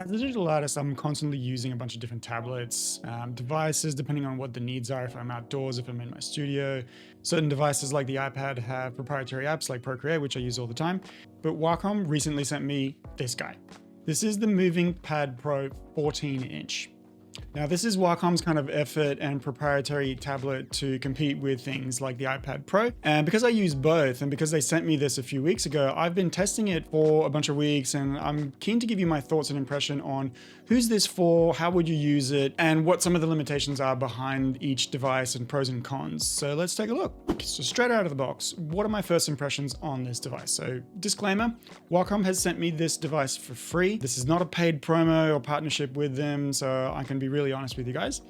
As a digital artist, I'm constantly using a bunch of different tablets, devices, depending on what the needs are. If I'm outdoors, if I'm in my studio, certain devices like the iPad have proprietary apps like Procreate, which I use all the time. But Wacom recently sent me this guy. This is the MovinkPad Pro 14-inch. Now, this is Wacom's kind of effort and proprietary tablet to compete with things like the iPad Pro. And because I use both, and because they sent me this a few weeks ago, I've been testing it for a bunch of weeks, and I'm keen to give you my thoughts and impression on who's this for, how would you use it, and what some of the limitations are behind each device and pros and cons. So let's take a look. So straight out of the box, what are my first impressions on this device? So disclaimer, Wacom has sent me this device for free. This is not a paid promo or partnership with them, so I can be really honest with you guys.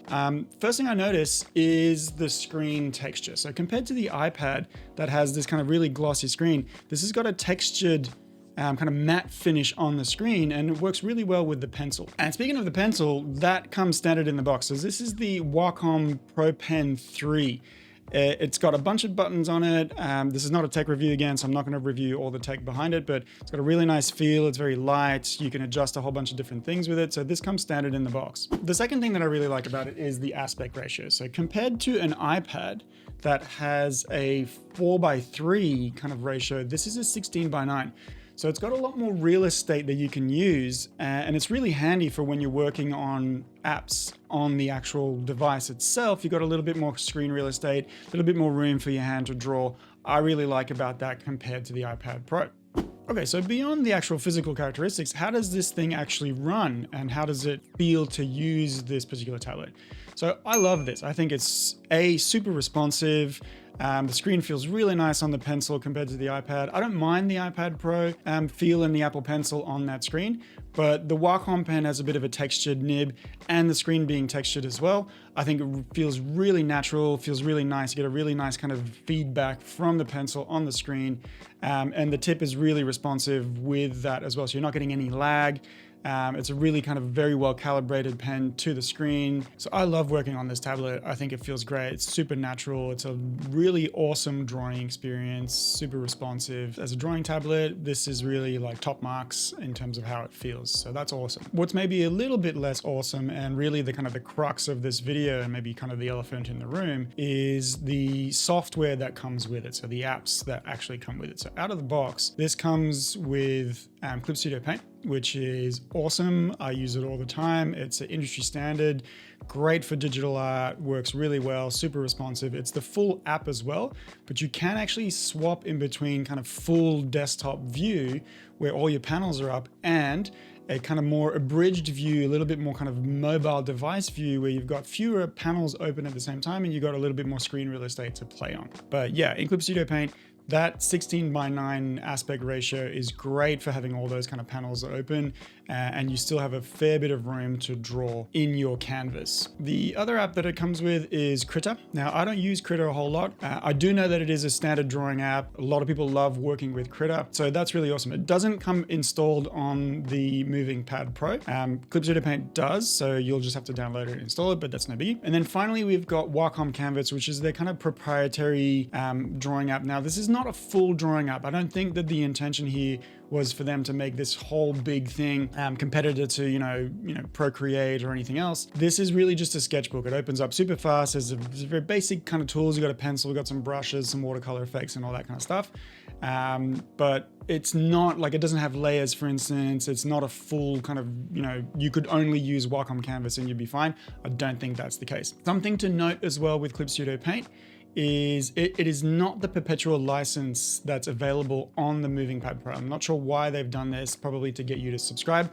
First thing I notice is the screen texture. So compared to the iPad that has this kind of really glossy screen, this has got a textured kind of matte finish on the screen, and it works really well with the pencil. And speaking of the pencil, that comes standard in the box. So this is the Wacom Pro Pen 3. It's got a bunch of buttons on it. This is not a tech review again, so I'm not going to review all the tech behind it, but it's got a really nice feel. It's very light. You can adjust a whole bunch of different things with it. So this comes standard in the box. The second thing that I really like about it is the aspect ratio. So compared to an iPad that has a 4:3 kind of ratio, this is a 16:9. So it's got a lot more real estate that you can use, and it's really handy for when you're working on apps on the actual device itself. You've got a little bit more screen real estate, a little bit more room for your hand to draw. I really like about that compared to the iPad Pro. Okay, so beyond the actual physical characteristics, how does this thing actually run, and how does it feel to use this particular tablet? So I love this. I think it's super responsive. The screen feels really nice on the pencil compared to the iPad. I don't mind the iPad Pro feel and the Apple Pencil on that screen, but the Wacom pen has a bit of a textured nib, and the screen being textured as well. I think it feels really natural, feels really nice. You get a really nice kind of feedback from the pencil on the screen, and the tip is really responsive with that as well. So you're not getting any lag. It's a really kind of very well calibrated pen to the screen. So I love working on this tablet. I think it feels great. It's super natural. It's a really awesome drawing experience, super responsive. As a drawing tablet, this is really like top marks in terms of how it feels. So that's awesome. What's maybe a little bit less awesome, and really the kind of the crux of this video, and maybe kind of the elephant in the room, is the software that comes with it. So the apps that actually come with it. So out of the box, this comes with Clip Studio Paint, which is awesome. I use it all the time. It's an industry standard, great for digital art, works really well, super responsive. It's the full app as well, but you can actually swap in between kind of full desktop view where all your panels are up, and a kind of more abridged view, a little bit more kind of mobile device view where you've got fewer panels open at the same time and you've got a little bit more screen real estate to play on. But yeah, in Clip Studio Paint, that 16:9 aspect ratio is great for having all those kind of panels open, and you still have a fair bit of room to draw in your canvas. The other app that it comes with is Krita. Now, I don't use Krita a whole lot. I do know that it is a standard drawing app. A lot of people love working with Krita, so that's really awesome. It doesn't come installed on the MovinkPad Pro. Clip Studio Paint does, so you'll just have to download it and install it, but that's no biggie. And then finally, we've got Wacom Canvas, which is their kind of proprietary drawing app. Now, this is not a full drawing app. I don't think that the intention here was for them to make this whole big thing competitor to Procreate or anything else. This is really just a sketchbook. It opens up super fast. There's very basic kind of tools. You got a pencil, you got some brushes, some watercolor effects, and all that kind of stuff. But it's not like, it doesn't have layers, for instance. It's not a full kind of, you could only use Wacom Canvas and you'd be fine. I don't think that's the case. Something to note as well with Clip Studio Paint is it is not the perpetual license that's available on the MovinkPad Pro. I'm not sure why they've done this, probably to get you to subscribe.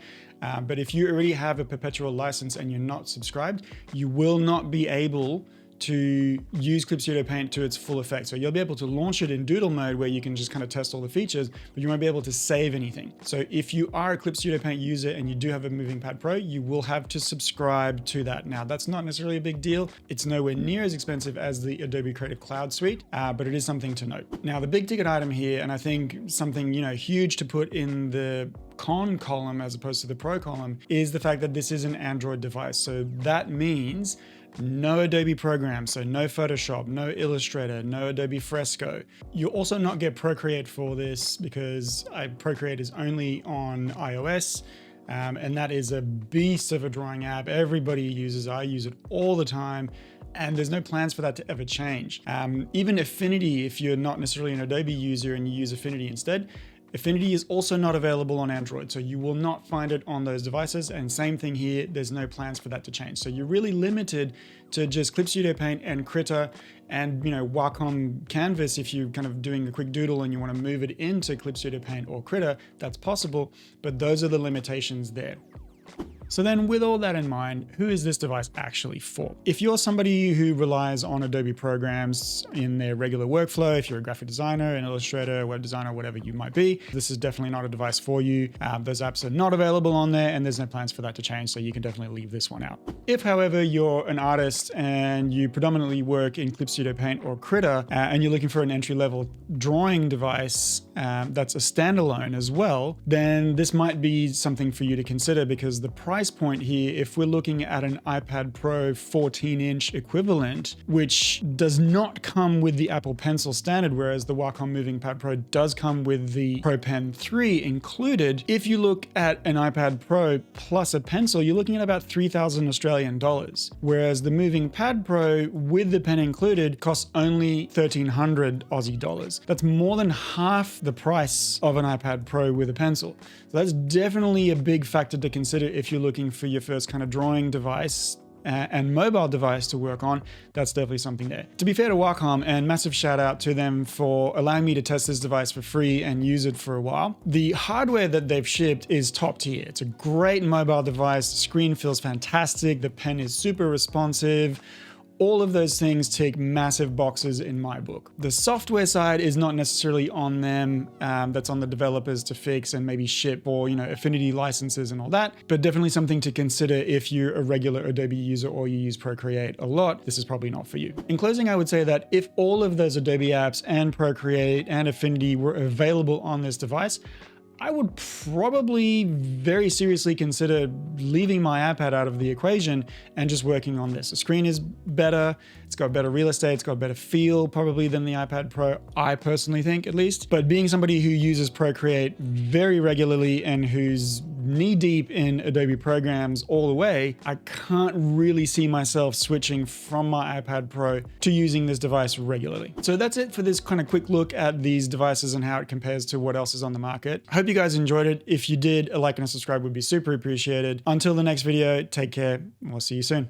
But if you already have a perpetual license and you're not subscribed, you will not be able to use Clip Studio Paint to its full effect. So you'll be able to launch it in doodle mode where you can just kind of test all the features, but you won't be able to save anything. So if you are a Clip Studio Paint user and you do have a MovinkPad Pro, you will have to subscribe to that. Now, that's not necessarily a big deal. It's nowhere near as expensive as the Adobe Creative Cloud Suite, but it is something to note. Now, the big ticket item here, and I think something huge to put in the con column as opposed to the pro column, is the fact that this is an Android device. So that means no Adobe programs, so no Photoshop, no Illustrator, no Adobe Fresco. You'll also not get Procreate for this because Procreate is only on iOS. And that is a beast of a drawing app. Everybody uses it. I use it all the time. And there's no plans for that to ever change. Even Affinity, if you're not necessarily an Adobe user and you use Affinity instead, Affinity is also not available on Android, so you will not find it on those devices. And same thing here, there's no plans for that to change. So you're really limited to just Clip Studio Paint and Krita and, you know, Wacom Canvas. If you're kind of doing a quick doodle and you want to move it into Clip Studio Paint or Krita, that's possible, but those are the limitations there. So then with all that in mind, who is this device actually for? If you're somebody who relies on Adobe programs in their regular workflow, if you're a graphic designer, an illustrator, web designer, whatever you might be, this is definitely not a device for you. Those apps are not available on there and there's no plans for that to change, so you can definitely leave this one out. If, however, you're an artist and you predominantly work in Clip Studio Paint or Krita and you're looking for an entry-level drawing device that's a standalone as well, then this might be something for you to consider, because the price point here, if we're looking at an iPad Pro 14-inch equivalent, which does not come with the Apple Pencil standard, whereas the Wacom MovinkPad Pro does come with the Pro Pen 3 included. If you look at an iPad Pro plus a pencil, you're looking at about 3,000 Australian dollars, whereas the MovinkPad Pro with the pen included costs only 1,300 Aussie dollars. That's more than half the price of an iPad Pro with a pencil. So that's definitely a big factor to consider if you're looking for your first kind of drawing device and mobile device to work on. That's definitely something there. To be fair to Wacom, and massive shout out to them for allowing me to test this device for free and use it for a while. The hardware that they've shipped is top tier. It's a great mobile device. The screen feels fantastic. The pen is super responsive. All of those things tick massive boxes in my book. The software side is not necessarily on them. That's on the developers to fix and maybe ship, or, you know, Affinity licenses and all that, but definitely something to consider if you're a regular Adobe user or you use Procreate a lot. This is probably not for you. In closing, I would say that if all of those Adobe apps and Procreate and Affinity were available on this device, I would probably very seriously consider leaving my iPad out of the equation and just working on this. The screen is better, it's got better real estate, it's got better feel probably than the iPad Pro, I personally think, at least. But being somebody who uses Procreate very regularly and who's knee-deep in Adobe programs all the way, I can't really see myself switching from my iPad Pro to using this device regularly. So that's it for this kind of quick look at these devices and how it compares to what else is on the market. I hope you guys enjoyed it. If you did, a like and a subscribe would be super appreciated. Until the next video, take care. We'll see you soon.